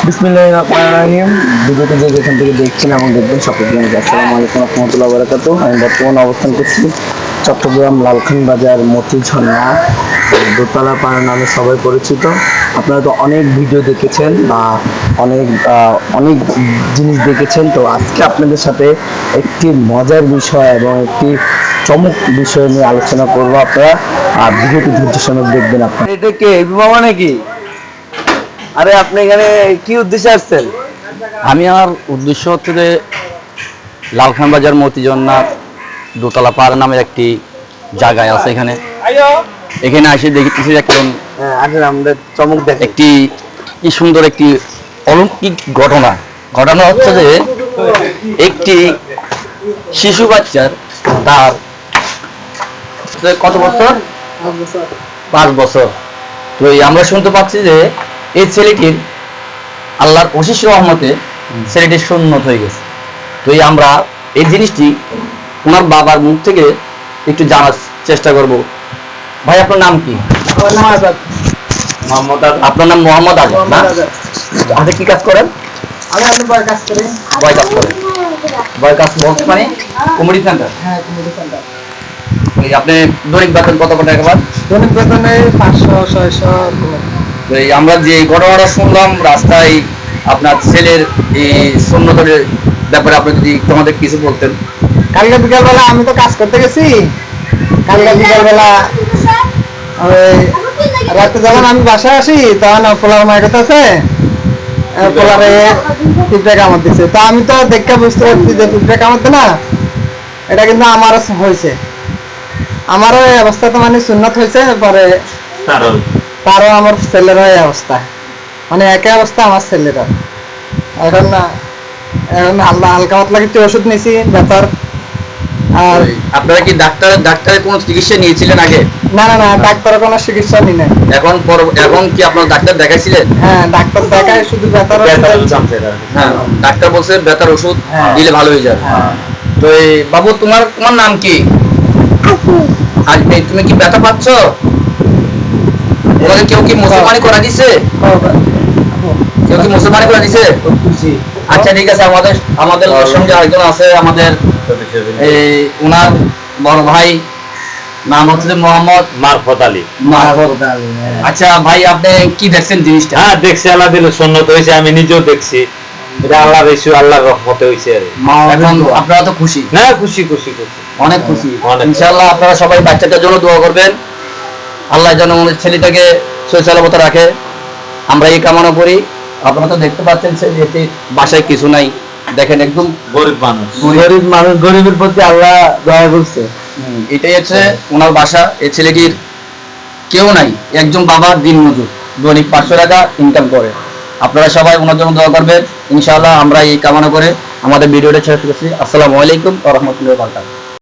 বিসমিল্লাহির রহমানির রহিম। ভিডিওটি যে যেখান থেকে দেখছেন এবং দেখবেন সকলকে আসসালামু আলাইকুম ওয়া রাহমাতুল্লাহি ওয়া বারাকাতুহু। আমি বর্তমানে অবস্থান করছি চট্টগ্রাম লালখান বাজার মতি ঝর্ণা দোতলা পাড়া নামে সবাই পরিচিত। আপনারা তো অনেক ভিডিও দেখেছেন বা অনেক জিনিস দেখেছেন, তো আজকে আপনাদের সাথে একটি মজার বিষয় এবং একটি চমক বিষয় নিয়ে আলোচনা করবো। আপনারা ভিডিওটি ধৈর্য সঙ্গে দেখবেন। আপনারা এটা কে মামা নাকি? আরে আপনি এখানে কি উদ্দেশ্যে আসছেন? আমি আমার উদ্দেশ্য হচ্ছে যে লালখান বাজার মতিঝর্ণা দোতলা পাড়া নামের একটি জায়গায় আছে, এখানে এসে দেখতেছি একজন আমাদের চমক দেখে একটি কি সুন্দর একটি অলৌকিক ঘটনা হচ্ছে যে একটি শিশু বাচ্চার তার কত বছর? 5 বছর। তো আমরা শুনতে পাচ্ছি যে এই ছেলেটির আল্লাহর অশেষ রহমতে ছেলেটির সুন্নত হয়ে গেছে। তো আমরা এই জিনিসটি ওনার বাবার মুখ থেকে একটু জানার চেষ্টা করব। ভাই, আপনার নাম কি? আপনার নাম মোহাম্মদ আজাদ না? আপনি কি কাজ করেন? বয় কাজ করেন? বয় কাজ বলতে মানে কমিউনিটি সেন্টার? হ্যাঁ, কমিউনিটি সেন্টার। আপনি দৈনিক বেতন কত টাকা পান? দৈনিক বেতনে 500-600। আমরা যে ঘটনাটা শুনলাম রাস্তায় আপনার ছেলের এই সুন্নতের ব্যাপারে আপনি যদি তোমাদের কিছু বলতেন। কালকে বিকালবেলা আমি তো কাজ করতে গেছি। কালকে বিকালবেলা রাতে যখন আমি বাসায় আসি তখন পোলার মায়ের কাছে আছে, পোলারে পিঁপড়ে কামড় দিচ্ছে। তো আমি তো দেখে বুঝতে পারছি যে পিঁপড়ে কামড় না, এটা কিন্তু আমার হয়েছে। আমারও এই অবস্থা তো মানে সুন্নত হয়েছে, পরে তারও আমার ছেলেরও এই অবস্থা, মানে একই অবস্থা আমার ছেলেরও। এখন হালকা পাতলা কিছু ওষুধ নিয়েছি ব্যথার। আর আপনারা কি ডাক্তারের কোনো চিকিৎসা নিয়েছিলেন আগে? না, ডাক্তারের কোনো চিকিৎসা নি না। এখন কি আপনারা ডাক্তার দেখাইছিলেন? হ্যাঁ, ডাক্তার দেখায়, শুধু ব্যথার হ্যাঁ, ডাক্তার বলছে ব্যথার ওষুধ দিলে ভালো হয়ে যাবে। তো এই বাবু, তোমার নাম কি? তুমি কি ব্যথা পাচ্ছ? তোমাকে কেউ কি মুসলমানি করা দিছে? কেউ কি মুসলমানি করা দিছে? আচ্ছা, ঠিক আছে। আমাদের সঙ্গে আরেকজন আছে, আমাদের এই উনার বড় ভাই, নাম হচ্ছে মোহাম্মদ মারফত আলী। আচ্ছা ভাই, আপনি কি দেখছেন জিনিসটা? হ্যাঁ, দেখছি। আল্লাহ দিল সুন্নত হয়েছে, আমি নিজেও দেখছি। এটা আল্লাহর ইস্যু, আল্লাহর রহমতে হয়েছে। এখন আপনারা তো খুশি? হ্যাঁ, খুশি, অনেক খুশি। ইনশাআল্লাহ আপনারা সবাই বাচ্চাটার জন্য দোয়া করবেন, আল্লাহ যেন আমাদের ছেলেটাকে সুস্থ রাখে, আমরা এই কামনা করি। আপনারা তো দেখতে পাচ্ছেন ছেলেটি বাসায় কিছু নাই, দেখেন একদম গরিব মানুষ, গরিবের প্রতি আল্লাহ দয়া করছে। এটাই হচ্ছে ওনার বাসা। এই ছেলেটির কেউ নাই, একজন বাবা দিনমজুর, দৈনিক 500 টাকা ইনকাম করে। আপনারা সবাই ওনার জন্য দোয়া করবেন। ইনশাআল্লাহ আমরা এই কামনা করে আমাদের ভিডিওটা শেষ করছি। আসসালামু আলাইকুম ওয়া রাহমাতুল্লাহি ওয়া বারাকাতুহু।